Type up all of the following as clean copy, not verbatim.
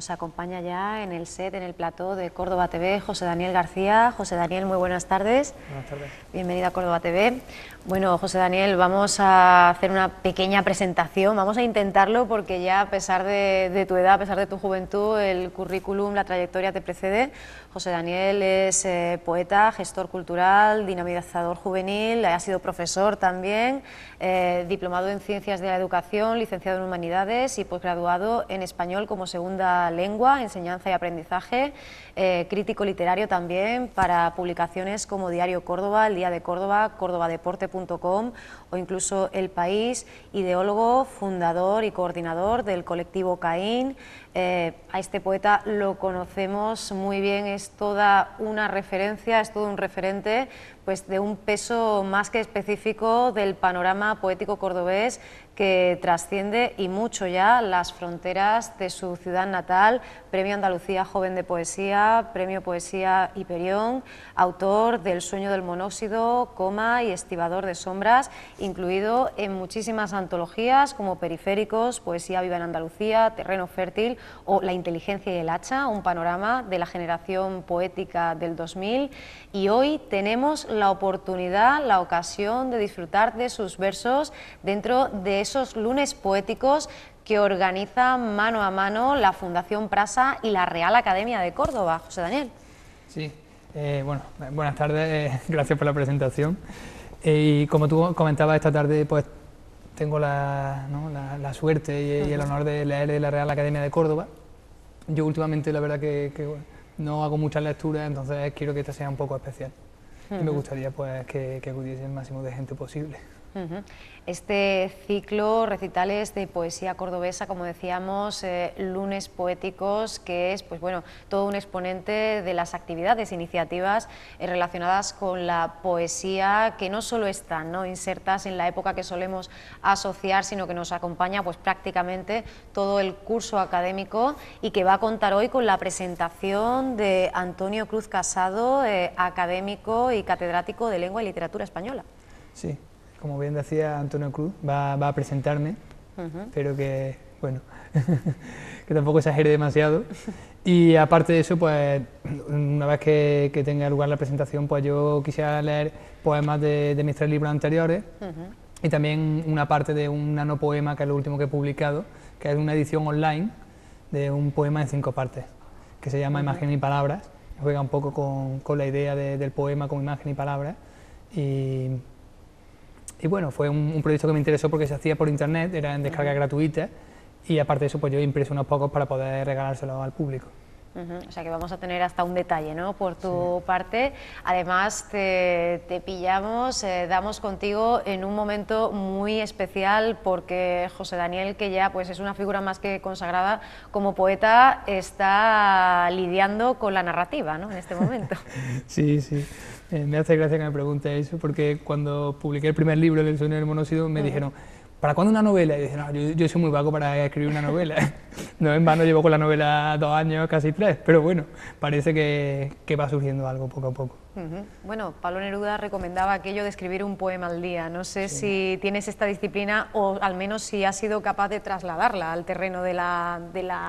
Nos acompaña ya en el set, en el plató de Córdoba TV, José Daniel García. José Daniel, muy buenas tardes. Buenas tardes. Bienvenido a Córdoba TV. Bueno, José Daniel, vamos a hacer una pequeña presentación, vamos a intentarlo porque ya a pesar de tu edad, a pesar de tu juventud, el currículum, la trayectoria te precede. José Daniel es poeta, gestor cultural, dinamizador juvenil, ha sido profesor también, diplomado en Ciencias de la Educación, licenciado en Humanidades y posgraduado en Español como segunda lengua, enseñanza y aprendizaje, crítico literario también para publicaciones como Diario Córdoba, El Día de Córdoba, cordobadeporte.com o incluso El País, ideólogo, fundador y coordinador del colectivo Caín. A este poeta lo conocemos muy bien, es toda una referencia, es todo un referente pues de un peso más que específico del panorama poético cordobés que trasciende y mucho ya las fronteras de su ciudad natal. Premio Andalucía Joven de Poesía, Premio Poesía Hiperión, autor del Sueño del Monóxido, Coma y Estibador de Sombras, incluido en muchísimas antologías como Periféricos, Poesía Viva en Andalucía, Terreno Fértil o La Inteligencia y el Hacha, un panorama de la generación poética del 2000, y hoy tenemos la oportunidad, la ocasión de disfrutar de sus versos dentro de esos lunes poéticos que organiza mano a mano la Fundación Prasa y la Real Academia de Córdoba. José Daniel. Sí, bueno, buenas tardes, gracias por la presentación. Y como tú comentabas esta tarde, pues tengo la suerte y el honor de leer de la Real Academia de Córdoba. Yo últimamente la verdad que no hago muchas lecturas, entonces quiero que esta sea un poco especial. Y me gustaría pues que acudiese el máximo de gente posible. Este ciclo, recitales de poesía cordobesa, como decíamos, lunes poéticos, que es pues bueno, todo un exponente de las actividades, iniciativas relacionadas con la poesía, que no solo están insertas en la época que solemos asociar, sino que nos acompaña pues prácticamente todo el curso académico, y que va a contar hoy con la presentación de Antonio Cruz Casado, académico y catedrático de Lengua y Literatura Española. Sí. Como bien decía Antonio Cruz, va a presentarme, pero que, bueno, que tampoco exagere demasiado. Y aparte de eso, pues, una vez que tenga lugar la presentación, pues yo quisiera leer poemas de mis 3 libros anteriores, y también una parte de un nanopoema, que es lo último que he publicado, que es una edición online de un poema en 5 partes, que se llama Imagen y Palabras. Juega un poco con la idea del poema como imagen y palabras. Y bueno, fue un proyecto que me interesó porque se hacía por internet, era en descarga gratuita, y aparte de eso pues yo he impreso unos pocos para poder regalárselos al público. O sea que vamos a tener hasta un detalle, ¿no?, por tu parte. Además te pillamos, damos contigo en un momento muy especial, porque José Daniel, que ya pues es una figura más que consagrada como poeta, está lidiando con la narrativa, ¿no?, en este momento. Sí, sí. Me hace gracia que me preguntes eso, porque cuando publiqué el primer libro del Sueño del Monóxido me dijeron, ¿para cuándo una novela? Y dije, no, yo soy muy vago para escribir una novela. No en vano llevo con la novela 2 años, casi 3, pero bueno, parece que va surgiendo algo poco a poco. Bueno, Pablo Neruda recomendaba aquello de escribir un poema al día. No sé si tienes esta disciplina, o al menos si has sido capaz de trasladarla al terreno de la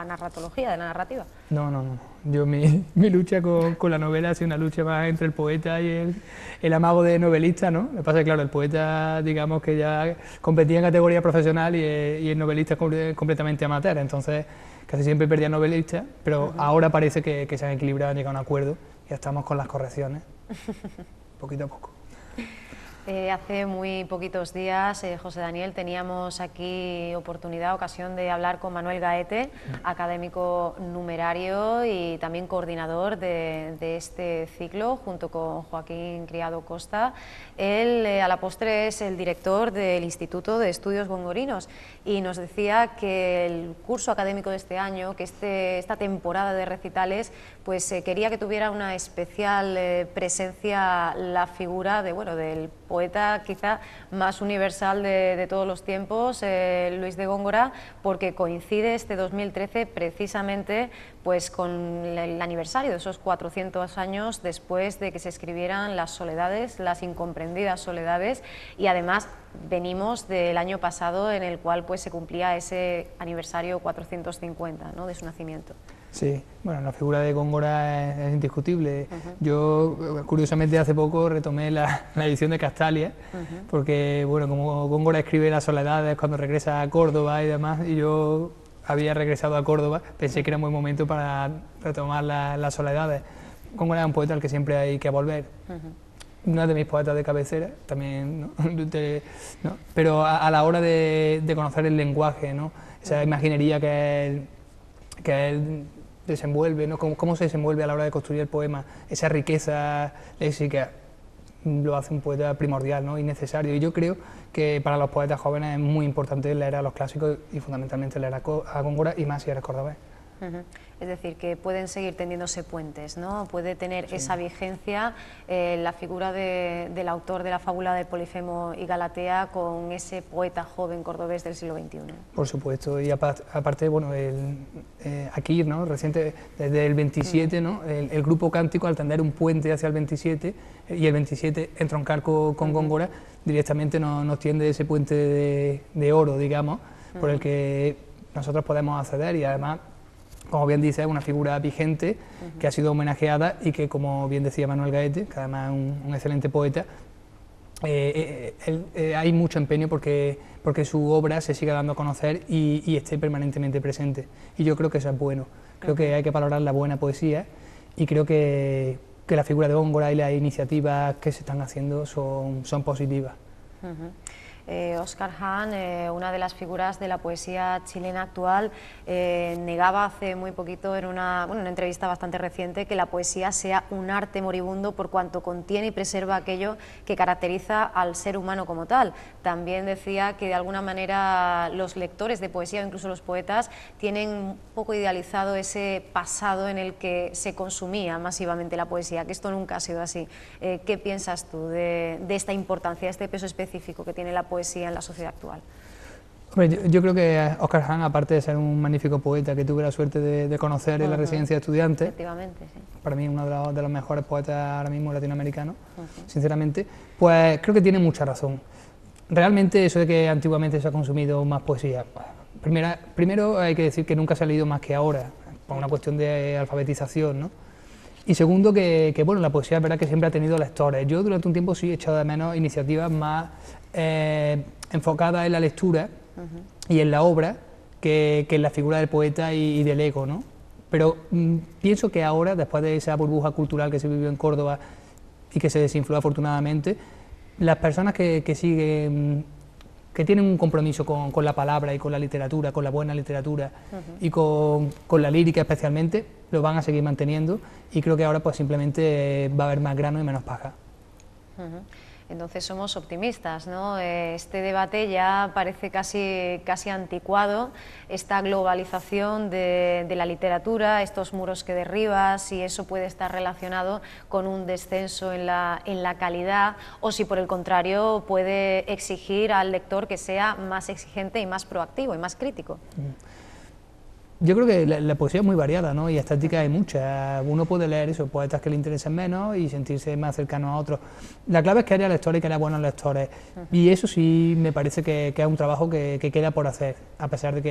narratología, de la narrativa. No. Yo mi lucha con la novela ha sido una lucha más entre el poeta y el amago de novelista, ¿no? Lo que pasa es que, claro, el poeta, digamos que ya competía en categoría profesional, y el novelista es completamente amateur, entonces casi siempre perdía novelista, pero ahora parece que se han equilibrado, han llegado a un acuerdo, y ya estamos con las correcciones, poquito a poco. Hace muy poquitos días, José Daniel, teníamos aquí ocasión de hablar con Manuel Gaete, académico numerario y también coordinador de este ciclo, junto con Joaquín Criado Costa. Él, a la postre, es el director del Instituto de Estudios Gongorinos, y nos decía que el curso académico de este año, que esta temporada de recitales, pues quería que tuviera una especial presencia la figura del poeta quizá más universal de todos los tiempos, Luis de Góngora, porque coincide este 2013 precisamente pues con el aniversario de esos 400 años después de que se escribieran Las Soledades, las incomprendidas soledades, y además venimos del año pasado en el cual pues se cumplía ese aniversario 450, ¿no?, de su nacimiento. Sí, bueno, la figura de Góngora es indiscutible. Yo, curiosamente, hace poco retomé la edición de Castalia, porque, bueno, como Góngora escribe Las Soledades cuando regresa a Córdoba y demás, y yo había regresado a Córdoba, pensé que era un buen momento para retomar Las Soledades. Góngora es un poeta al que siempre hay que volver. Una de mis poetas de cabecera, también, ¿no? ¿no? Pero a la hora de conocer el lenguaje, ¿no? Esa imaginería que él desenvuelve, ¿no? Cómo se desenvuelve a la hora de construir el poema, esa riqueza léxica, lo hace un poeta primordial, ¿no? Y necesario. Y yo creo que para los poetas jóvenes es muy importante leer a los clásicos y fundamentalmente leer a Góngora, y más si eres cordobés. Es decir, que pueden seguir tendiéndose puentes, ¿no? Puede tener esa vigencia la figura del autor de la fábula de Polifemo y Galatea con ese poeta joven cordobés del siglo XXI. Por supuesto, y aparte, bueno, aquí, ¿no? Reciente, desde el 27, ¿no? El grupo cántico, al tender un puente hacia el 27, y el 27 entroncar con Góngora, directamente nos tiende ese puente de oro, digamos, por el que nosotros podemos acceder, y además, como bien dice, es una figura vigente que ha sido homenajeada y que, como bien decía Manuel Gaete, que además es un excelente poeta, hay mucho empeño porque su obra se siga dando a conocer y esté permanentemente presente. Y yo creo que eso es bueno. Creo que hay que valorar la buena poesía, y creo que la figura de Góngora y las iniciativas que se están haciendo son positivas. Óscar Hahn, una de las figuras de la poesía chilena actual, negaba hace muy poquito en una entrevista bastante reciente que la poesía sea un arte moribundo por cuanto contiene y preserva aquello que caracteriza al ser humano como tal. También decía que de alguna manera los lectores de poesía o incluso los poetas tienen un poco idealizado ese pasado en el que se consumía masivamente la poesía, que esto nunca ha sido así. ¿Qué piensas tú de esta importancia, de este peso específico que tiene la poesía en la sociedad actual? Hombre, yo creo que Óscar Hahn, aparte de ser un magnífico poeta que tuve la suerte de conocer en la residencia de estudiantes, efectivamente, sí, para mí uno de los mejores poetas ahora mismo latinoamericanos, sinceramente, pues creo que tiene mucha razón. Realmente eso de que antiguamente se ha consumido más poesía, primero hay que decir que nunca se ha leído más que ahora, por una cuestión de alfabetización, ¿no? Y segundo, que bueno, la poesía es verdad que siempre ha tenido lectores. Yo durante un tiempo sí he echado de menos iniciativas más enfocadas en la lectura y en la obra que en la figura del poeta y del ego, ¿no? Pero pienso que ahora, después de esa burbuja cultural que se vivió en Córdoba y que se desinfló afortunadamente, las personas que siguen, que tienen un compromiso con la palabra y con la literatura, con la buena literatura y con la lírica especialmente, lo van a seguir manteniendo, y creo que ahora pues simplemente va a haber más grano y menos paja. Entonces somos optimistas, ¿no? Este debate ya parece casi anticuado, esta globalización de la literatura, estos muros que derriba, si eso puede estar relacionado con un descenso en la calidad, o si por el contrario puede exigir al lector que sea más exigente y más proactivo y más crítico. Yo creo que la poesía es muy variada, ¿no? Y estética hay muchas. Uno puede leer eso, poetas que le interesen menos y sentirse más cercano a otros. La clave es que haya lectores y que haya buenos lectores. Y eso sí me parece que es un trabajo que queda por hacer, a pesar de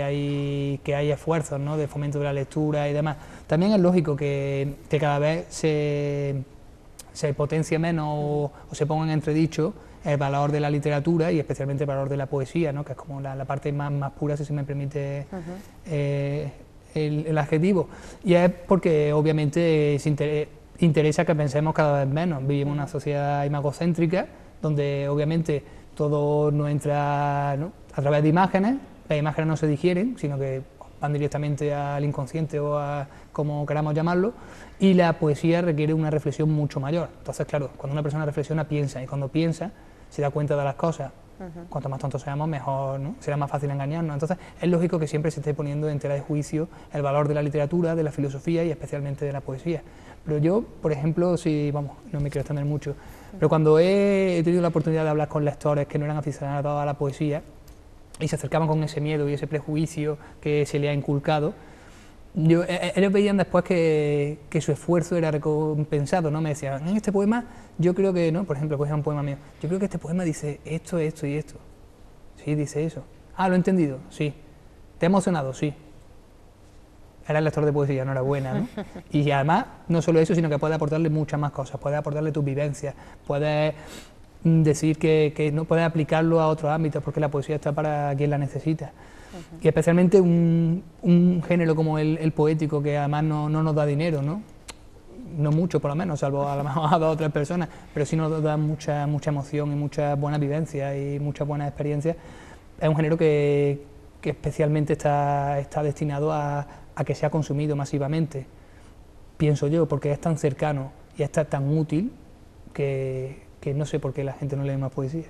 que hay esfuerzos, ¿no?, de fomento de la lectura y demás. También es lógico que cada vez se potencie menos o se ponga en entredicho el valor de la literatura y especialmente el valor de la poesía, ¿no?, que es como la parte más pura, si se me permite el adjetivo. Y es porque obviamente interesa que pensemos cada vez menos. Vivimos en una sociedad imagocéntrica donde obviamente todo nos entra, ¿no?, a través de imágenes. Las imágenes no se digieren, sino que van directamente al inconsciente o a como queramos llamarlo, y la poesía requiere una reflexión mucho mayor. Entonces, claro, cuando una persona reflexiona, piensa, y cuando piensa, se da cuenta de las cosas. Cuanto más tontos seamos, mejor, ¿no?, será más fácil engañarnos. Entonces, es lógico que siempre se esté poniendo en tela de juicio el valor de la literatura, de la filosofía y especialmente de la poesía. Pero yo, por ejemplo, no me quiero extender mucho, pero cuando he tenido la oportunidad de hablar con lectores que no eran aficionados a la poesía y se acercaban con ese miedo y ese prejuicio que se le ha inculcado, ellos veían después que su esfuerzo era recompensado, ¿no? Me decían, en este poema yo creo que, ¿no?, por ejemplo, cogía un poema mío, yo creo que este poema dice esto, esto y esto. Sí, dice eso. Ah, lo he entendido, sí. ¿Te ha emocionado? Sí. eres lector de poesía, enhorabuena, ¿no? Y además, no solo eso, sino que puedes aportarle muchas más cosas, puedes aportarle tus vivencias, puedes decir que no puedes aplicarlo a otros ámbitos, porque la poesía está para quien la necesita. Y especialmente un género como el poético, que además no nos da dinero, ¿no? No mucho, por lo menos, salvo a lo mejor a 2 o 3 personas, pero sí nos da mucha emoción y muchas buenas vivencias y muchas buenas experiencias. Es un género que especialmente está destinado a que sea consumido masivamente, pienso yo, porque es tan cercano y es tan útil que no sé por qué la gente no lee más poesía.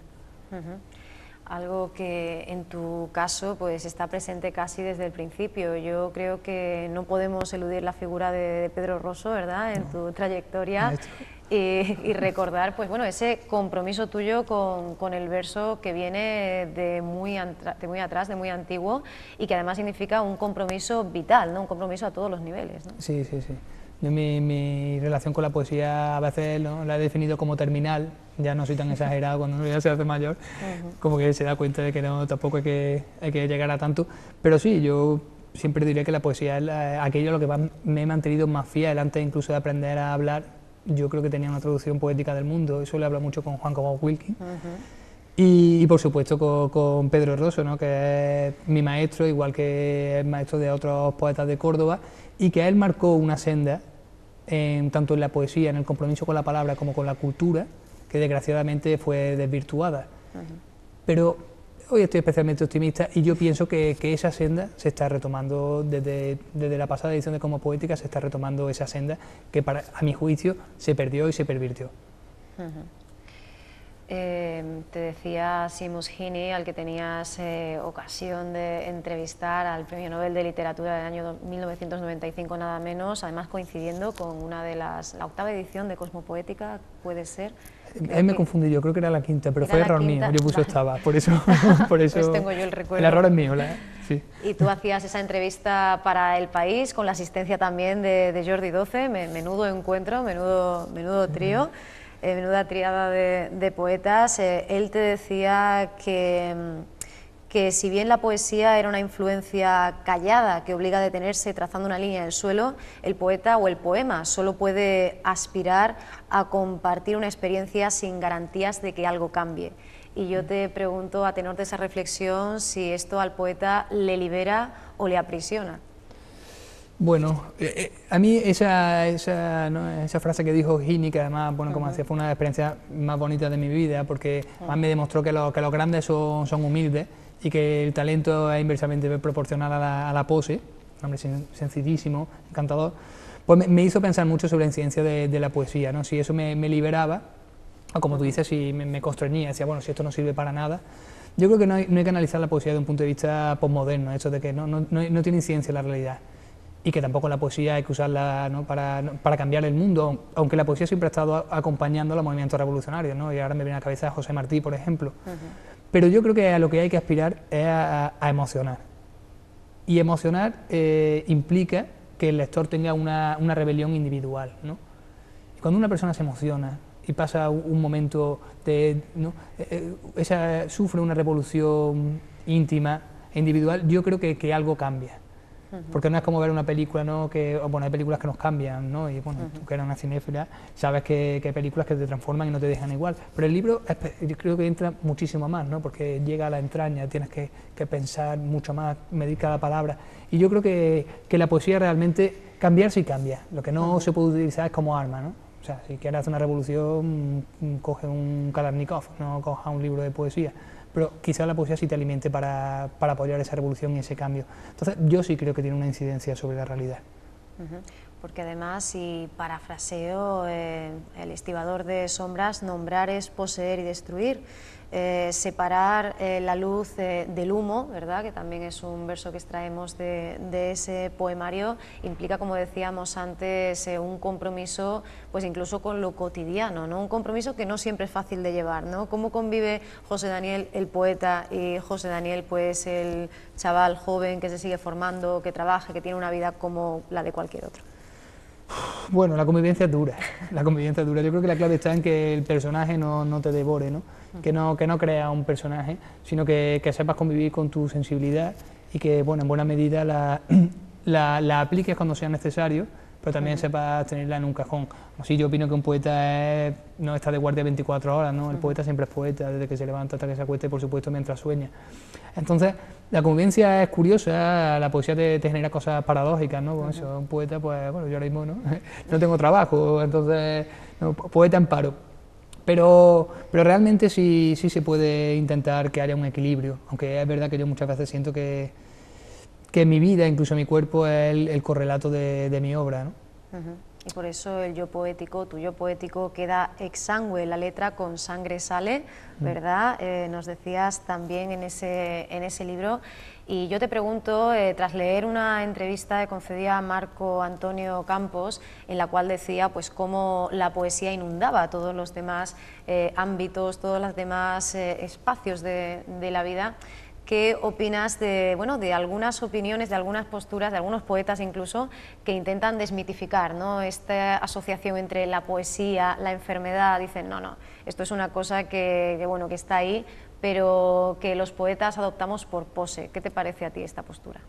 Algo que en tu caso pues está presente casi desde el principio. Yo creo que no podemos eludir la figura de Pedro Rosso, ¿verdad?, en tu trayectoria, y recordar pues bueno, ese compromiso tuyo con el verso que viene de muy atrás, de muy antiguo, y que además significa un compromiso vital, ¿no?, un compromiso a todos los niveles, ¿no? Sí. Yo mi relación con la poesía a veces la he definido como terminal, ya no soy tan exagerado cuando uno ya se hace mayor, como que se da cuenta de que tampoco hay que llegar a tanto, pero sí, yo siempre diré que la poesía es aquello a lo que me he mantenido más fiel, antes incluso de aprender a hablar. Yo creo que tenía una traducción poética del mundo, eso le hablo mucho con Juan Comós Wilkins, y por supuesto con Pedro Rosso, ¿no?, que es mi maestro, igual que es maestro de otros poetas de Córdoba, y que él marcó una senda, tanto en la poesía, en el compromiso con la palabra, como con la cultura, que desgraciadamente fue desvirtuada. Pero hoy estoy especialmente optimista y yo pienso que esa senda se está retomando desde la pasada edición de Como Poética, se está retomando esa senda que a mi juicio se perdió y se pervirtió. Te decía Seamus Heaney, al que tenías ocasión de entrevistar, al Premio Nobel de Literatura del año 1995 nada menos, además coincidiendo con la 8ª edición de Cosmopoética, puede ser. Él me confundí, yo creo que era la 5ª, pero fue error mío, yo puse 8ª, por eso pues tengo yo el recuerdo. El error es mío, sí. Y tú hacías esa entrevista para El País, con la asistencia también de Jordi Doce, menudo encuentro, menudo trío. Menuda triada de poetas. Él te decía que si bien la poesía era una influencia callada que obliga a detenerse trazando una línea en el suelo, el poeta o el poema solo puede aspirar a compartir una experiencia sin garantías de que algo cambie. Y yo te pregunto, a tenor de esa reflexión, si esto al poeta le libera o le aprisiona. Bueno, a mí esa frase que dijo Heaney, que además, bueno, como decía, fue una de las experiencias más bonitas de mi vida, porque además me demostró que los grandes son humildes y que el talento es inversamente proporcional a la pose, un hombre sencillísimo, encantador, pues me hizo pensar mucho sobre la incidencia de la poesía, ¿no? Si eso me liberaba, o como tú dices, si me constreñía, decía, bueno, si esto no sirve para nada. Yo creo que no hay que analizar la poesía desde un punto de vista posmoderno, eso de que no tiene incidencia en la realidad. Y que tampoco la poesía hay que usarla, ¿no?, para cambiar el mundo, aunque la poesía siempre ha estado acompañando a los movimientos revolucionarios, ¿no? Y ahora me viene a la cabeza José Martí, por ejemplo. Pero yo creo que a lo que hay que aspirar es a emocionar. Y emocionar implica que el lector tenga una rebelión individual, ¿no? Y cuando una persona se emociona y pasa un momento ¿no?, sufre una revolución íntima e individual, yo creo que algo cambia. Porque no es como ver una película, ¿no?, bueno, hay películas que nos cambian, ¿no? Y bueno, tú que eres una cinéfila, sabes que hay películas que te transforman y no te dejan igual. Pero el libro, yo creo que entra muchísimo más, ¿no?, porque llega a la entraña, tienes que pensar mucho más, medir cada palabra. Y yo creo que la poesía realmente, cambiar sí cambia, lo que no se puede utilizar es como arma, ¿no? O sea, si quieres hacer una revolución, coge un Kalashnikov, no coja un libro de poesía. Pero quizás la poesía sí te alimente para apoyar esa revolución y ese cambio. Entonces, yo sí creo que tiene una incidencia sobre la realidad. Porque además, si parafraseo el estibador de Sombras, nombrar es poseer y destruir. Separar la luz del humo, ¿verdad?, que también es un verso que extraemos de ese poemario, implica, como decíamos antes, un compromiso pues incluso con lo cotidiano, ¿no?, un compromiso que no siempre es fácil de llevar, ¿no? ¿Cómo convive José Daniel, el poeta, y José Daniel, pues el chaval joven que se sigue formando, que trabaja, que tiene una vida como la de cualquier otro? Bueno, la convivencia es dura, Yo creo que la clave está en que el personaje no te devore, ¿no? Que no crea un personaje, sino que sepas convivir con tu sensibilidad y que, bueno, en buena medida la apliques cuando sea necesario, pero también sepas tenerla en un cajón. Así yo opino que un poeta no está de guardia 24 horas, ¿no? El poeta siempre es poeta, desde que se levanta hasta que se acuesta y, por supuesto, mientras sueña. Entonces, la convivencia es curiosa, la poesía te genera cosas paradójicas, ¿no? Con eso, un poeta, pues, bueno, yo ahora mismo no tengo trabajo, entonces, no, poeta en paro. Pero realmente sí se puede intentar que haya un equilibrio, aunque es verdad que yo muchas veces siento que mi vida, incluso mi cuerpo, es el correlato de mi obra, ¿no? Y por eso el yo poético, tu yo poético, queda exangüe, la letra con sangre sale, ¿verdad? Nos decías también en ese libro. Y yo te pregunto, tras leer una entrevista que concedía Marco Antonio Campos, en la cual decía pues cómo la poesía inundaba todos los demás ámbitos, todos los demás espacios de la vida, ¿qué opinas de algunas opiniones, de algunas posturas, de algunos poetas incluso, que intentan desmitificar, ¿no?, esta asociación entre la poesía, la enfermedad? Dicen, no, esto es una cosa que está ahí, pero que los poetas adoptamos por pose. ¿Qué te parece a ti esta postura?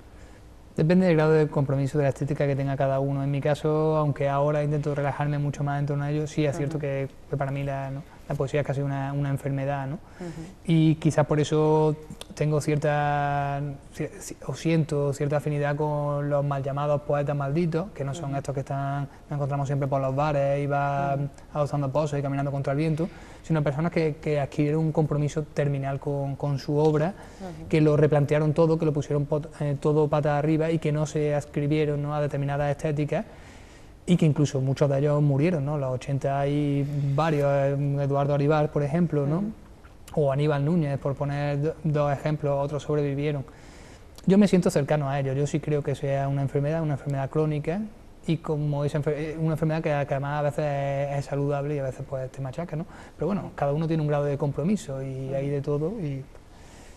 Depende del grado de compromiso, de la estética que tenga cada uno. En mi caso, aunque ahora intento relajarme mucho más en torno a ello, sí es cierto que para mí la poesía es casi una enfermedad, ¿no? Y quizás por eso tengo siento cierta afinidad con los mal llamados poetas malditos, que no son estos que nos encontramos siempre por los bares y van adoptando poses y caminando contra el viento, sino personas que adquirieron un compromiso terminal con su obra, que lo replantearon todo, que lo pusieron todo patas arriba y que no se adscribieron, ¿no?, a determinadas estéticas, y que incluso muchos de ellos murieron, ¿no? Los 80 hay varios, Eduardo Aribar, por ejemplo, ¿no? O Aníbal Núñez, por poner dos ejemplos, otros sobrevivieron. Yo me siento cercano a ellos, yo sí creo que sea una enfermedad crónica, y como esa una enfermedad que además a veces es saludable y a veces pues te machaca, ¿no? Pero bueno, cada uno tiene un grado de compromiso y hay de todo.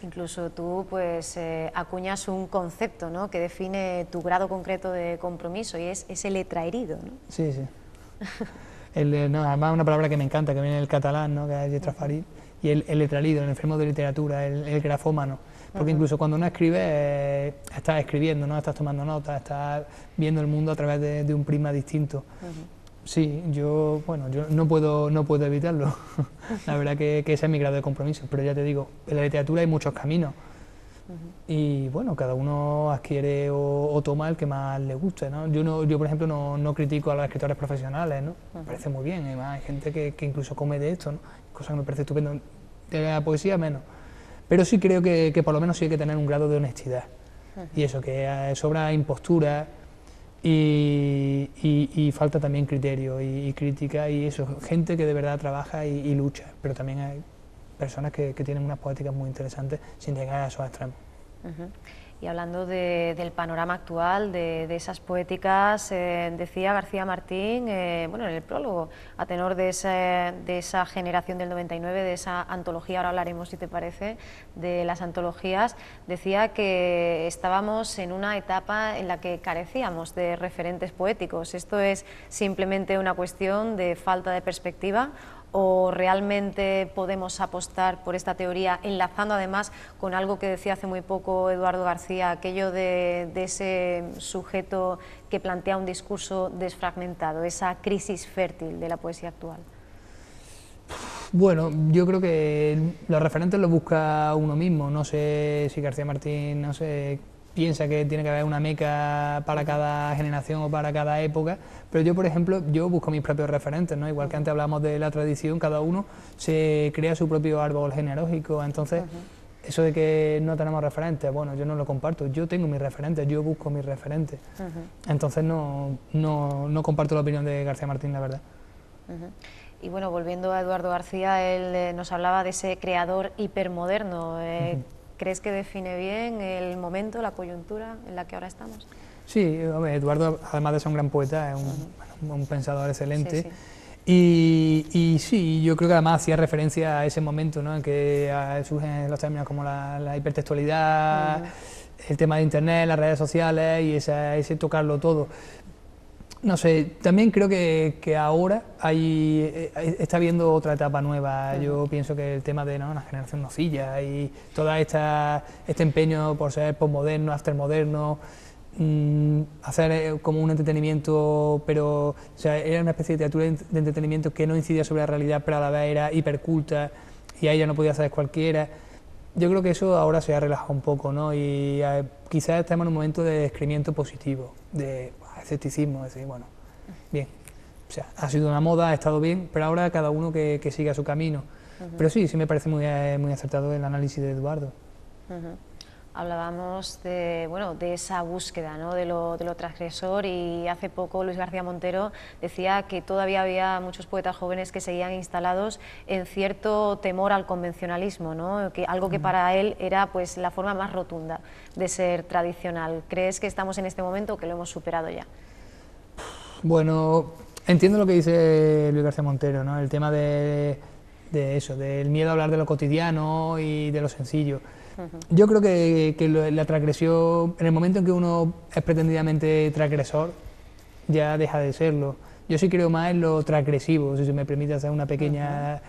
Incluso tú pues acuñas un concepto, ¿no?, que define tu grado concreto de compromiso, y es ese letraherido, ¿no? Sí. Además una palabra que me encanta, que viene del catalán, ¿no?, que es lletrafarí, y el letraherido, el enfermo de literatura, el grafómano, porque incluso cuando no escribes, estás escribiendo, ¿no?, estás tomando notas, estás viendo el mundo a través de un prisma distinto. Sí, yo no puedo evitarlo. La verdad que ese es mi grado de compromiso, pero ya te digo, en la literatura hay muchos caminos. Y bueno, cada uno adquiere o toma el que más le guste, ¿no? Yo por ejemplo, no critico a los escritores profesionales, ¿no? Me parece muy bien, además hay gente que incluso come de esto, ¿no? Cosa que me parece estupendo. De la poesía menos. Pero sí creo que por lo menos sí hay que tener un grado de honestidad. Y eso, que sobra impostura, y falta también criterio y crítica, y eso, gente que de verdad trabaja y lucha, pero también hay personas que tienen unas poéticas muy interesantes sin llegar a esos extremos. Y hablando del panorama actual, de esas poéticas, decía García Martín, en el prólogo, a tenor de esa generación del 99, de esa antología, ahora hablaremos, si te parece, de las antologías, decía que estábamos en una etapa en la que carecíamos de referentes poéticos. ¿Esto es simplemente una cuestión de falta de perspectiva, o realmente podemos apostar por esta teoría, enlazando además con algo que decía hace muy poco Eduardo García, aquello de ese sujeto que plantea un discurso desfragmentado, esa crisis fértil de la poesía actual? Bueno, yo creo que los referentes los busca uno mismo. No sé si García Martín piensa que tiene que haber una meca para cada generación o para cada época, pero yo, por ejemplo, busco mis propios referentes, ¿no? Igual que antes hablamos de la tradición, cada uno se crea su propio árbol genealógico. Entonces, eso de que no tenemos referentes, bueno, yo no lo comparto, yo tengo mis referentes, yo busco mis referentes. Entonces no comparto la opinión de García Martín, la verdad. Y bueno, volviendo a Eduardo García, él nos hablaba de ese creador hipermoderno. ¿Crees que define bien el momento, la coyuntura en la que ahora estamos? Sí, Eduardo, además de ser un gran poeta, es un pensador excelente. Y sí, yo creo que además hacía referencia a ese momento, ¿no?, en que surgen los términos como la hipertextualidad, el tema de internet, las redes sociales y ese tocarlo todo. No sé, también creo que ahora está habiendo otra etapa nueva. Yo pienso que el tema de la generación nocilla y todo este empeño por ser postmoderno, aftermoderno, hacer como un entretenimiento, pero o sea, era una especie de literatura de entretenimiento que no incidía sobre la realidad, pero a la vez era hiperculta y ahí ya no podía saber cualquiera. Yo creo que eso ahora se ha relajado un poco, ¿no? Y quizás estamos en un momento de descreimiento positivo, de escepticismo, decir, bueno, bien, o sea, ha sido una moda, ha estado bien, pero ahora cada uno que siga su camino. Pero sí, sí me parece muy acertado el análisis de Eduardo. Hablábamos de, bueno, de esa búsqueda, ¿no? de lo transgresor, y hace poco Luis García Montero decía que todavía había muchos poetas jóvenes que seguían instalados en cierto temor al convencionalismo, ¿no? Que algo que para él era pues la forma más rotunda de ser tradicional. ¿Crees que estamos en este momento o que lo hemos superado ya? Bueno, entiendo lo que dice Luis García Montero, ¿no? El tema de eso, del miedo a hablar de lo cotidiano y de lo sencillo. Yo creo que la transgresión, en el momento en que uno es pretendidamente transgresor, ya deja de serlo. Yo sí creo más en lo transgresivo, si se me permite hacer una pequeña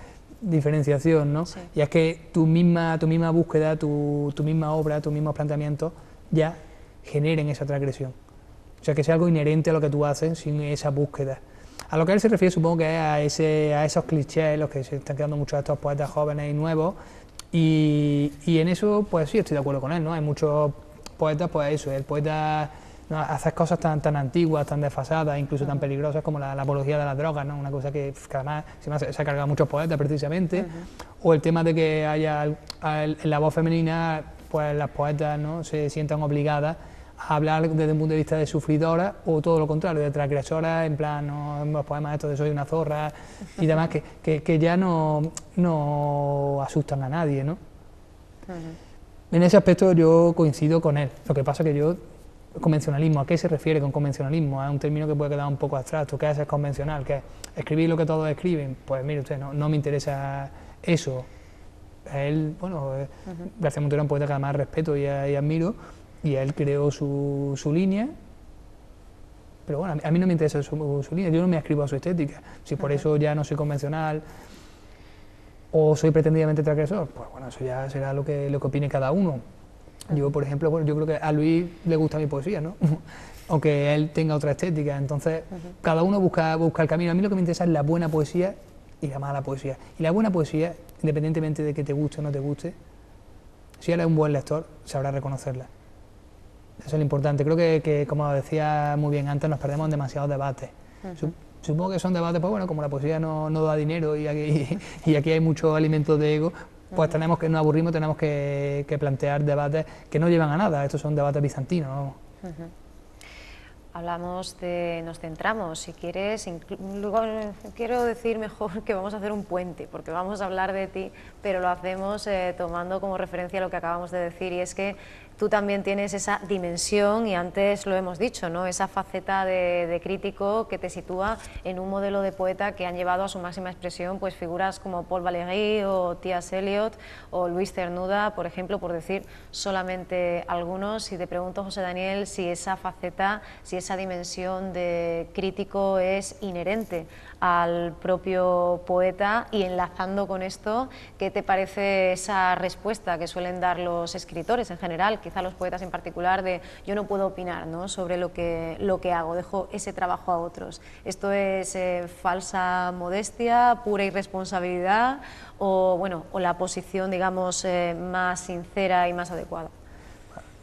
diferenciación, ¿no? Sí. Y es que tu misma búsqueda, tu misma obra, tus mismos planteamientos ya generen esa transgresión. O sea, que sea algo inherente a lo que tú haces sin esa búsqueda. A lo que él se refiere supongo que es a esos clichés, los que se están quedando muchos de estos poetas jóvenes y nuevos, y en eso pues sí estoy de acuerdo con él, ¿no? Hay muchos poetas, pues eso, el poeta, ¿no?, hace cosas tan antiguas, tan desfasadas, incluso tan peligrosas como la apología de las drogas, ¿no? Una cosa que además se ha cargado a muchos poetas precisamente, o el tema de que haya en la voz femenina, pues las poetas, ¿no?, se sientan obligadas a hablar desde un punto de vista de sufridora, o todo lo contrario, de transgresora, en plan, ¿no?, en los poemas estos de soy una zorra y demás, que ya no asustan a nadie, ¿no? En ese aspecto yo coincido con él. Lo que pasa que yo, convencionalismo, ¿a qué se refiere con convencionalismo? Es un término que puede quedar un poco abstracto. ¿Qué es ser convencional? ¿Qué es escribir lo que todos escriben? Pues mire usted, no me interesa eso. Él, bueno, García Montero es un poeta que además respeto y admiro, y él creó su línea, pero bueno, a mí no me interesa su línea, yo no me ascribo a su estética. Si por eso ya no soy convencional o soy pretendidamente transgresor, pues bueno, eso ya será lo que opine cada uno. Yo, por ejemplo, bueno, yo creo que a Luis le gusta mi poesía, ¿no? Aunque él tenga otra estética, entonces cada uno busca el camino. A mí lo que me interesa es la buena poesía y la mala poesía. Y la buena poesía, independientemente de que te guste o no te guste, si eres un buen lector, sabrás reconocerla. Eso es lo importante. Creo que, como decía muy bien antes, nos perdemos en demasiados debates. Supongo que son debates, pues bueno, como la poesía no da dinero y aquí hay muchos alimentos de ego, pues nos aburrimos, tenemos que plantear debates que no llevan a nada. Estos son debates bizantinos, vamos. Nos centramos, si quieres, luego quiero decir mejor que vamos a hacer un puente, porque vamos a hablar de ti, pero lo hacemos tomando como referencia lo que acabamos de decir, y es que tú también tienes esa dimensión, y antes lo hemos dicho, ¿no?, esa faceta de crítico que te sitúa en un modelo de poeta que han llevado a su máxima expresión pues figuras como Paul Valéry o T.S. Eliot o Luis Cernuda, por ejemplo, por decir solamente algunos. Y te pregunto, José Daniel, si esa faceta, si esa dimensión de crítico es inherente al propio poeta, y enlazando con esto, ¿qué te parece esa respuesta que suelen dar los escritores en general, quizá los poetas en particular, de yo no puedo opinar, ¿no?, sobre lo que hago, dejo ese trabajo a otros? ¿Esto es falsa modestia, pura irresponsabilidad, o bueno, o la posición, digamos, más sincera y más adecuada?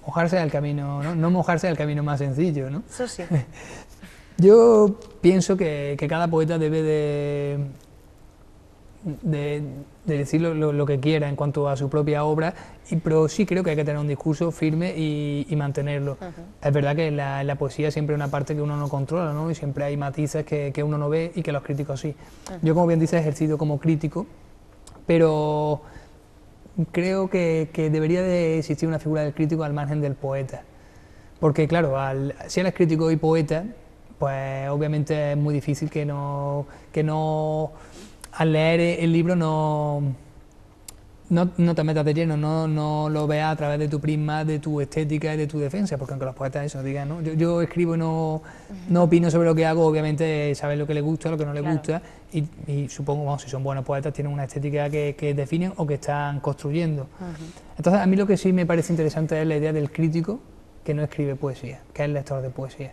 Mojarse del camino, ¿no? No mojarse del camino más sencillo, ¿no? Eso sí. Yo pienso que cada poeta debe de decir lo que quiera en cuanto a su propia obra, pero sí creo que hay que tener un discurso firme y mantenerlo. Es verdad que la poesía siempre es una parte que uno no controla, ¿no?, y siempre hay matices que uno no ve y que los críticos sí. Yo, como bien dices, he ejercido como crítico, pero creo que debería de existir una figura del crítico al margen del poeta, porque claro, si eres crítico y poeta, pues obviamente es muy difícil que no al leer el libro no te metas de lleno, no lo veas a través de tu prisma, de tu estética y de tu defensa, porque aunque los poetas eso digan, ¿no?, yo escribo y no opino sobre lo que hago, obviamente sabes lo que le gusta, lo que no le gusta, y supongo, bueno, si son buenos poetas tienen una estética que definen o que están construyendo. Entonces a mí lo que sí me parece interesante es la idea del crítico que no escribe poesía, que es lector de poesía.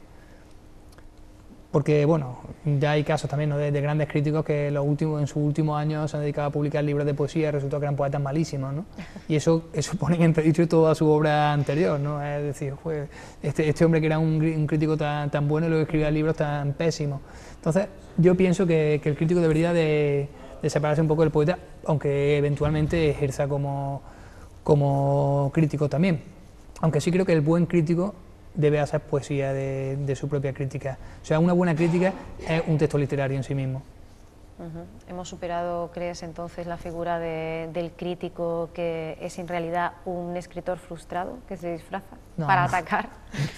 Porque, bueno, ya hay casos también, ¿no?, de grandes críticos que en sus últimos años se han dedicado a publicar libros de poesía y resultó que eran poetas malísimos, ¿no? Y eso pone en entredicho toda su obra anterior, ¿no? Es decir, pues, este hombre que era un crítico tan bueno y luego escribía libros tan pésimos. Entonces, yo pienso que el crítico debería de separarse un poco del poeta, aunque eventualmente ejerza como crítico también. Aunque sí creo que el buen crítico debe hacer poesía de su propia crítica. O sea, una buena crítica es un texto literario en sí mismo. ¿Hemos superado, crees, entonces, la figura del crítico que es en realidad un escritor frustrado que se disfraza para atacar?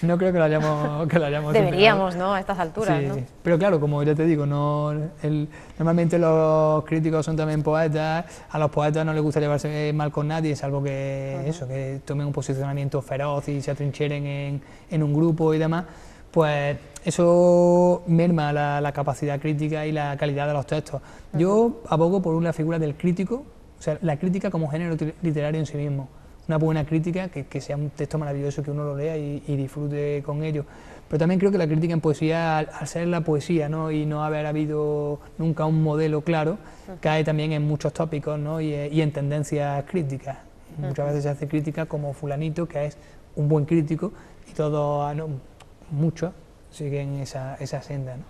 No creo que lo hayamos Deberíamos, superado. ¿no?, a estas alturas, sí, ¿no? Pero claro, como ya te digo, normalmente los críticos son también poetas, a los poetas no les gusta llevarse mal con nadie, salvo que que tomen un posicionamiento feroz y se atrincheren en un grupo y demás. Pues eso merma la capacidad crítica y la calidad de los textos. Yo abogo por una figura del crítico, o sea, la crítica como género literario en sí mismo. Una buena crítica, que sea un texto maravilloso, que uno lo lea y disfrute con ello. Pero también creo que la crítica en poesía, al ser la poesía, ¿no?, y no haber habido nunca un modelo claro, cae también en muchos tópicos, ¿no?, y en tendencias críticas. Muchas veces se hace crítica como fulanito, que es un buen crítico, y todos, muchos siguen esa senda, ¿no?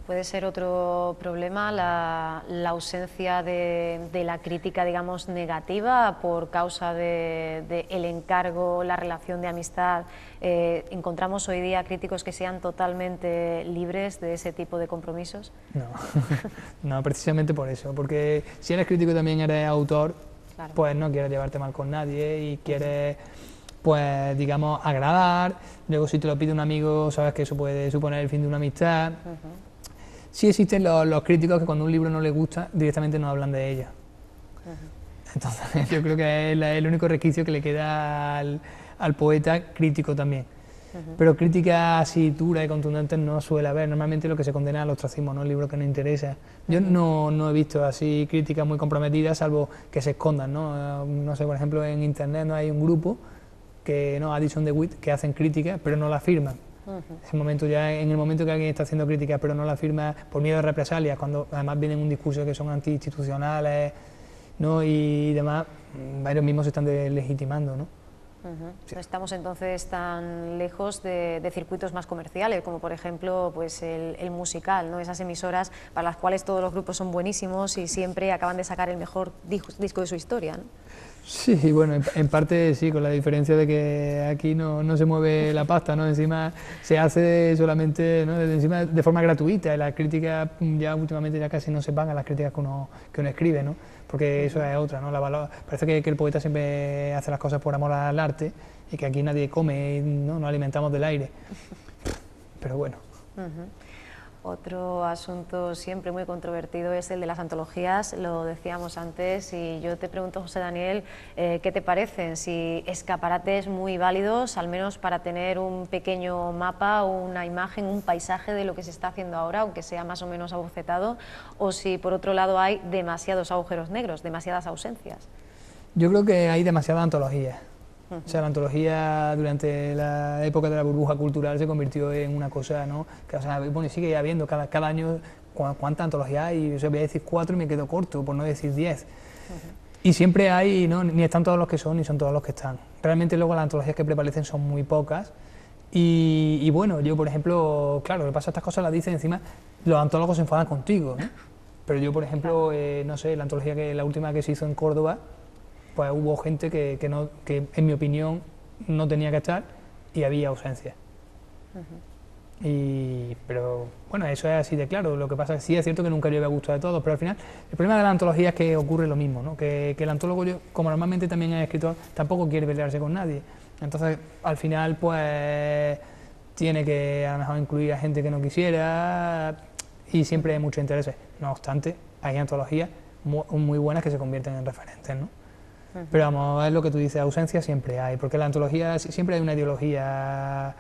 Puede ser otro problema la ausencia de la crítica, digamos, negativa por causa del encargo, la relación de amistad. ¿Encontramos hoy día críticos que sean totalmente libres de ese tipo de compromisos? No, precisamente por eso, porque si eres crítico también eres autor, claro, pues no quieres llevarte mal con nadie y quieres, pues, digamos, agradar. Luego, si te lo pide un amigo, sabes que eso puede suponer el fin de una amistad. Sí existen los críticos que cuando un libro no les gusta, directamente no hablan de ella. Entonces, yo creo que es el único resquicio que le queda al poeta crítico también. Pero críticas así duras y contundentes no suele haber. Normalmente lo que se condena al ostracismo, ¿no?, el libro que no interesa. Yo no he visto así críticas muy comprometidas, salvo que se escondan, ¿no? No sé, por ejemplo, en internet no hay un grupo que, no, Addison de Witt, que hacen críticas, pero no la firman. En el momento que alguien está haciendo críticas pero no la firma por miedo a represalias, cuando además vienen un discurso que son antiinstitucionales, ¿no?, y demás, ellos mismos se están deslegitimando, ¿no? Sí. No estamos entonces tan lejos de circuitos más comerciales, como por ejemplo, pues el musical, ¿no?, esas emisoras para las cuales todos los grupos son buenísimos y siempre acaban de sacar el mejor disco de su historia, ¿no? Sí, bueno, en parte sí, con la diferencia de que aquí no se mueve la pasta, ¿no? Encima se hace solamente, ¿no?, encima de forma gratuita, y las críticas ya últimamente ya casi no se pagan las críticas que uno escribe, ¿no? Porque eso es otra, ¿no? Parece que el poeta siempre hace las cosas por amor al arte y que aquí nadie come, ¿no? Nos alimentamos del aire. Pero bueno. Otro asunto siempre muy controvertido es el de las antologías, lo decíamos antes, y yo te pregunto, José Daniel, ¿qué te parecen? Si escaparates muy válidos, al menos para tener un pequeño mapa, una imagen, un paisaje de lo que se está haciendo ahora, aunque sea más o menos abocetado, o si por otro lado hay demasiados agujeros negros, demasiadas ausencias. Yo creo que hay demasiadas antologías. O sea, la antología durante la época de la burbuja cultural se convirtió en una cosa, ¿no? Que, o sea, bueno, sigue habiendo cada año cuántas antologías hay. O sea, voy a decir 4 y me quedo corto, por no decir 10. Y siempre hay, ¿no?, ni están todos los que son, ni son todos los que están. Realmente luego las antologías que prevalecen son muy pocas. Y bueno, yo por ejemplo, claro, lo que pasa, estas cosas las dicen encima, los antólogos se enfadan contigo, ¿no? Pero yo, por ejemplo, no sé, la última que se hizo en Córdoba, pues hubo gente que en mi opinión no tenía que estar y había ausencia. Pero bueno, eso es así de claro. Lo que pasa es que sí es cierto que nunca lleva a gusto de todos, pero al final el problema de la antología es que ocurre lo mismo, ¿no? Que el antólogo, como normalmente también es escritor, tampoco quiere pelearse con nadie. Entonces al final pues tiene que a lo mejor incluir a gente que no quisiera y siempre hay muchos intereses. No obstante, hay antologías muy buenas que se convierten en referentes, ¿no? Pero vamos, es lo que tú dices, ausencia siempre hay, porque la antología, siempre hay una ideología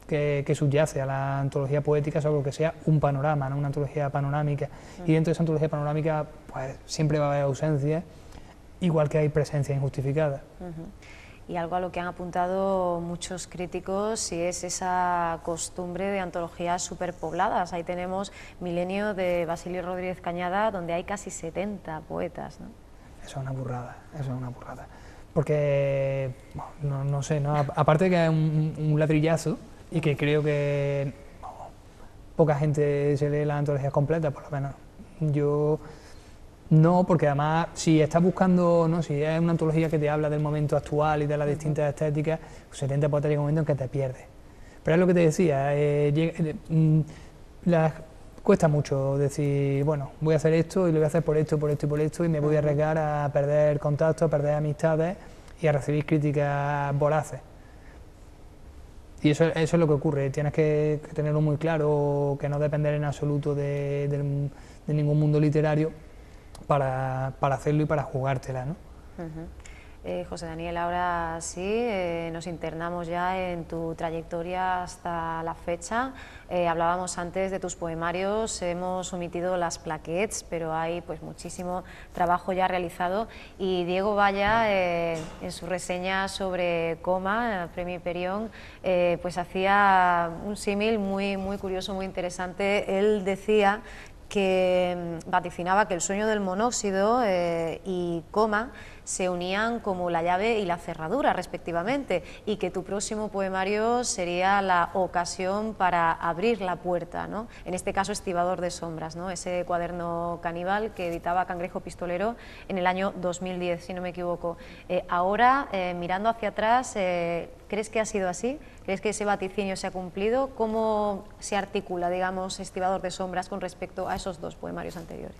que subyace a la antología poética, sobre lo que sea un panorama, ¿no?, una antología panorámica, y dentro de esa antología panorámica pues siempre va a haber ausencia, igual que hay presencia injustificada. y algo a lo que han apuntado muchos críticos, y es esa costumbre de antologías superpobladas. Ahí tenemos Milenio de Basilio Rodríguez Cañada, donde hay casi 70 poetas, ¿no? Eso es una burrada, eso es una burrada. Porque, no sé, ¿no? Aparte de que es un ladrillazo, y que creo que poca gente se lee las antologías completas, por lo menos yo no, porque además si estás buscando, ¿no? Si es una antología que te habla del momento actual y de las distintas estéticas, 70 poetas llega un momento en que te pierdes. Pero es lo que te decía, cuesta mucho decir, bueno, voy a hacer esto y lo voy a hacer por esto, por esto y por esto, y me voy a arriesgar a perder contactos, a perder amistades y a recibir críticas voraces. Y eso es lo que ocurre, tienes que tenerlo muy claro, que no depender en absoluto de ningún mundo literario para hacerlo y para jugártela, ¿no? José Daniel, ahora sí, nos internamos ya en tu trayectoria hasta la fecha. Hablábamos antes de tus poemarios, hemos omitido las plaquettes, pero hay pues muchísimo trabajo ya realizado, y Diego Valla, en su reseña sobre Coma, Premio Hiperión, pues hacía un símil muy curioso, muy interesante. Él decía que vaticinaba que el sueño del monóxido y Coma se unían como la llave y la cerradura respectivamente, y que tu próximo poemario sería la ocasión para abrir la puerta, ¿no? En este caso Estibador de sombras, ¿no? Ese cuaderno caníbal que editaba Cangrejo Pistolero en el año 2010, si no me equivoco. Ahora, mirando hacia atrás, ¿crees que ha sido así? ¿Crees que ese vaticinio se ha cumplido? ¿Cómo se articula, digamos, Estibador de sombras con respecto a esos dos poemarios anteriores?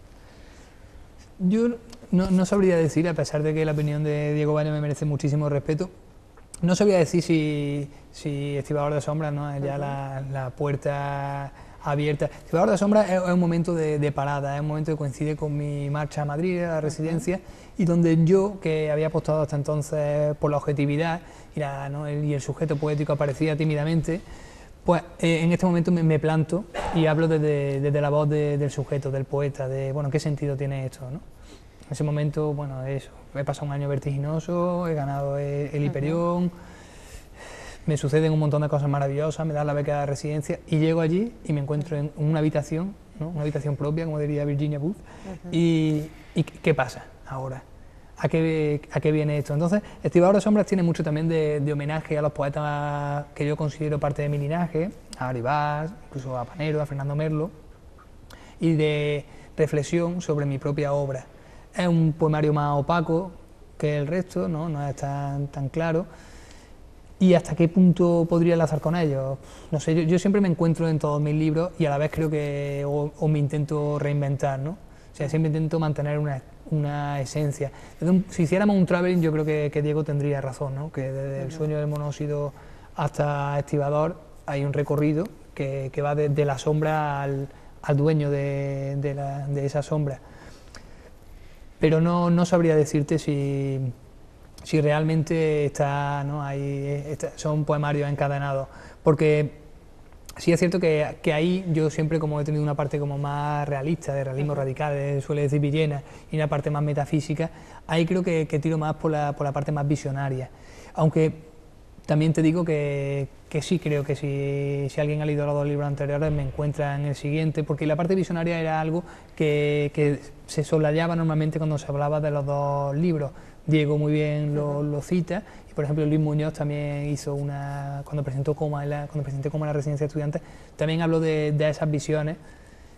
Yo no sabría decir, a pesar de que la opinión de Diego Valla me merece muchísimo respeto, no sabría decir si Estibador de sombras, ¿no?, es ya la puerta abierta. Estibador de sombras es un momento de parada, es un momento que coincide con mi marcha a Madrid, a la residencia, y donde yo, que había apostado hasta entonces por la objetividad y el sujeto poético aparecía tímidamente, pues en este momento me planto y hablo desde la voz del sujeto, del poeta, de, bueno, ¿qué sentido tiene esto, no? En ese momento, bueno, eso, he pasado un año vertiginoso, he ganado el Hiperión, me suceden un montón de cosas maravillosas, me dan la beca de residencia, y llego allí y me encuentro en una habitación, ¿no?, una habitación propia, como diría Virginia Woolf, y ¿qué pasa ahora? ¿A qué viene esto? Entonces, Estibador de sombras tiene mucho también de homenaje a los poetas que yo considero parte de mi linaje, a Aribás, incluso a Panero, a Fernando Merlo, y de reflexión sobre mi propia obra. Es un poemario más opaco que el resto, no es tan claro. ¿Y hasta qué punto podría enlazar con ellos? No sé, yo siempre me encuentro en todos mis libros y a la vez creo que o me intento reinventar, ¿no? O sea, siempre intento mantener una esencia. Si hiciéramos un traveling, yo creo que Diego tendría razón, ¿no?, que desde el sueño del monóxido hasta Estibador hay un recorrido que va de la sombra al dueño de esa sombra. Pero no sabría decirte si realmente son poemarios encadenados, porque sí es cierto que ahí yo siempre, como he tenido una parte como más realista, de realismo radical, suele decir Villena, y una parte más metafísica, ahí creo que tiro más por la parte más visionaria. Aunque también te digo que sí creo que si alguien ha leído los dos libros anteriores me encuentra en el siguiente, porque la parte visionaria era algo que se soslayaba normalmente cuando se hablaba de los dos libros. Diego muy bien lo cita, y por ejemplo Luis Muñoz también hizo cuando presenté Coma en la residencia de estudiantes, también habló de esas visiones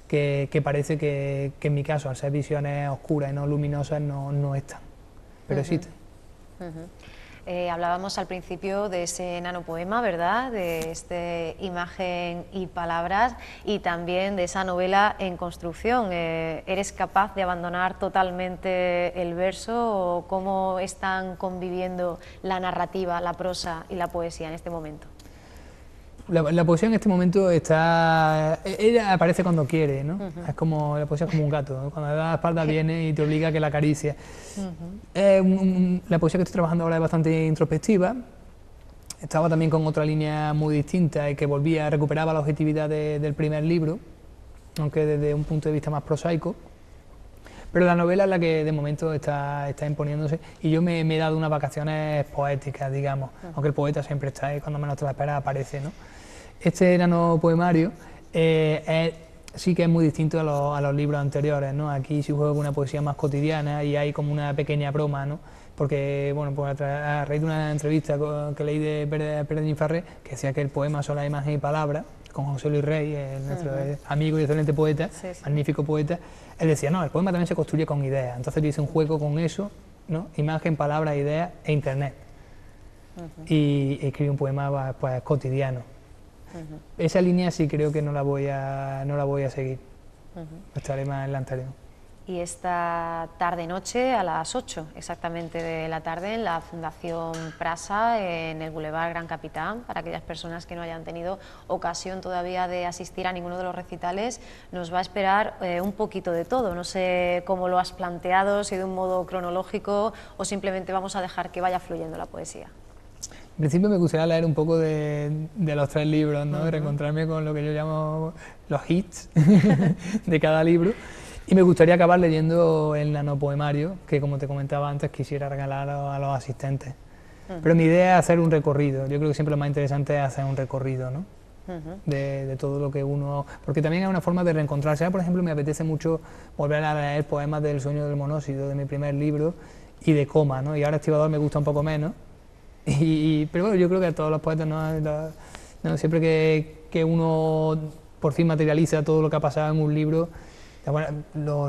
que parece que en mi caso, al ser visiones oscuras y no luminosas, no están, pero existen. Hablábamos al principio de ese nanopoema, ¿verdad?, de este Imagen y Palabras, y también de esa novela en construcción. ¿Eres capaz de abandonar totalmente el verso, o cómo están conviviendo la narrativa, la prosa y la poesía en este momento? La poesía en este momento ella aparece cuando quiere, ¿no? Es como, la poesía es como un gato, ¿no? Cuando le da la espalda viene y te obliga a que la acaricie. La poesía que estoy trabajando ahora es bastante introspectiva. Estaba también con otra línea muy distinta y que recuperaba la objetividad del primer libro, aunque desde un punto de vista más prosaico. Pero la novela es la que de momento está imponiéndose y yo me he dado unas vacaciones poéticas, digamos, aunque el poeta siempre está ahí, cuando menos te la esperas aparece, ¿no? Este enano poemario sí que es muy distinto a los libros anteriores, ¿no? Aquí sí juego con una poesía más cotidiana y hay como una pequeña broma, ¿no? Porque, bueno, pues a raíz de una entrevista que leí de Pérez de Infarré, que decía que el poema son la imagen y palabra, con José Luis Rey, nuestro amigo y excelente poeta, magnífico poeta, él decía, no, el poema también se construye con ideas, entonces yo hice un juego con eso, ¿no? Imagen, palabra, idea e internet. Y escribí un poema pues cotidiano. Esa línea sí creo que no la voy a seguir, estaré más en la anterior. Y esta tarde-noche, a las 8 exactamente de la tarde, en la Fundación Prasa, en el Boulevard Gran Capitán, para aquellas personas que no hayan tenido ocasión todavía de asistir a ninguno de los recitales, nos va a esperar un poquito de todo. No sé cómo lo has planteado, si de un modo cronológico o simplemente vamos a dejar que vaya fluyendo la poesía. En principio me gustaría leer un poco de los 3 libros, ¿no? Y reencontrarme con lo que yo llamo los hits de cada libro. Y me gustaría acabar leyendo el nanopoemario, que como te comentaba antes quisiera regalar a los asistentes. Pero mi idea es hacer un recorrido, yo creo que siempre lo más interesante es hacer un recorrido, ¿no? De todo lo que uno... Porque también es una forma de reencontrarse. Ahora, por ejemplo, me apetece mucho volver a leer poemas del Sueño del Monóxido, de mi primer libro, y de Coma, ¿no? Y ahora Estibador me gusta un poco menos. Pero bueno, yo creo que a todos los poetas, ¿no? Siempre que uno por fin materializa todo lo que ha pasado en un libro,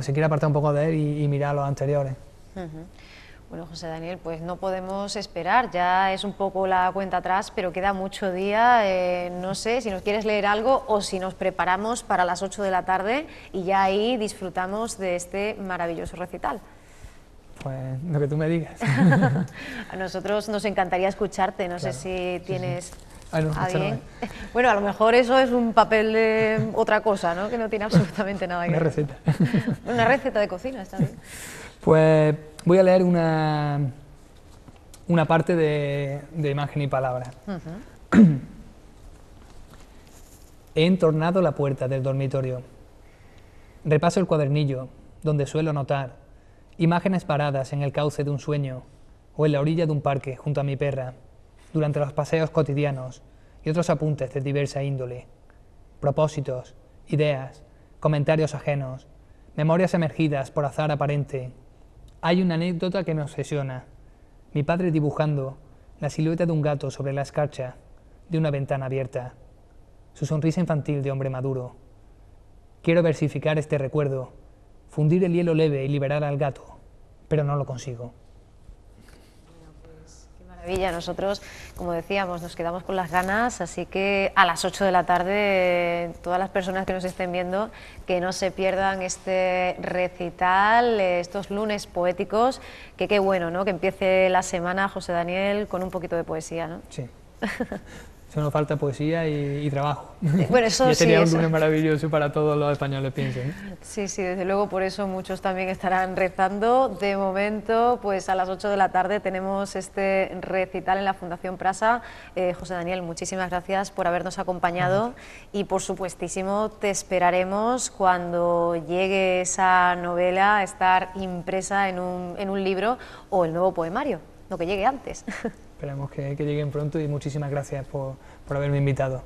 se quiere apartar un poco de él y mirar los anteriores. Bueno, José Daniel, pues no podemos esperar, ya es un poco la cuenta atrás, pero queda mucho día, no sé si nos quieres leer algo o si nos preparamos para las 8 de la tarde y ya ahí disfrutamos de este maravilloso recital. Pues lo que tú me digas. A nosotros nos encantaría escucharte, no sé si tienes... Ah, no, bien. Bueno, a lo mejor eso es un papel de otra cosa, ¿no? Que no tiene absolutamente nada que ver. Una receta. Una receta de cocina, está bien. Pues voy a leer una parte de imagen y palabra. He entornado la puerta del dormitorio. Repaso el cuadernillo, donde suelo notar imágenes paradas en el cauce de un sueño o en la orilla de un parque junto a mi perra, durante los paseos cotidianos y otros apuntes de diversa índole, propósitos, ideas, comentarios ajenos, memorias emergidas por azar aparente. Hay una anécdota que me obsesiona. Mi padre dibujando la silueta de un gato sobre la escarcha de una ventana abierta, su sonrisa infantil de hombre maduro. Quiero versificar este recuerdo, fundir el hielo leve y liberar al gato, pero no lo consigo. Maravilla, nosotros, como decíamos, nos quedamos con las ganas, así que a las 8 de la tarde, todas las personas que nos estén viendo, que no se pierdan este recital, estos lunes poéticos, que qué bueno, ¿no? Que empiece la semana, José Daniel, con un poquito de poesía, ¿no? Sí. Eso nos falta poesía y trabajo. Bueno, eso y sería sí, un lunes maravilloso para todos los españoles, pienso, ¿eh? Sí, sí, desde luego, por eso muchos también estarán rezando. De momento, pues a las 8 de la tarde tenemos este recital en la Fundación Prasa. José Daniel, muchísimas gracias por habernos acompañado y por supuestísimo te esperaremos cuando llegue esa novela a estar impresa en un libro o el nuevo poemario, lo que llegue antes. Esperemos que lleguen pronto y muchísimas gracias por haberme invitado.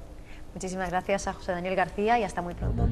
Muchísimas gracias a José Daniel García y hasta muy pronto.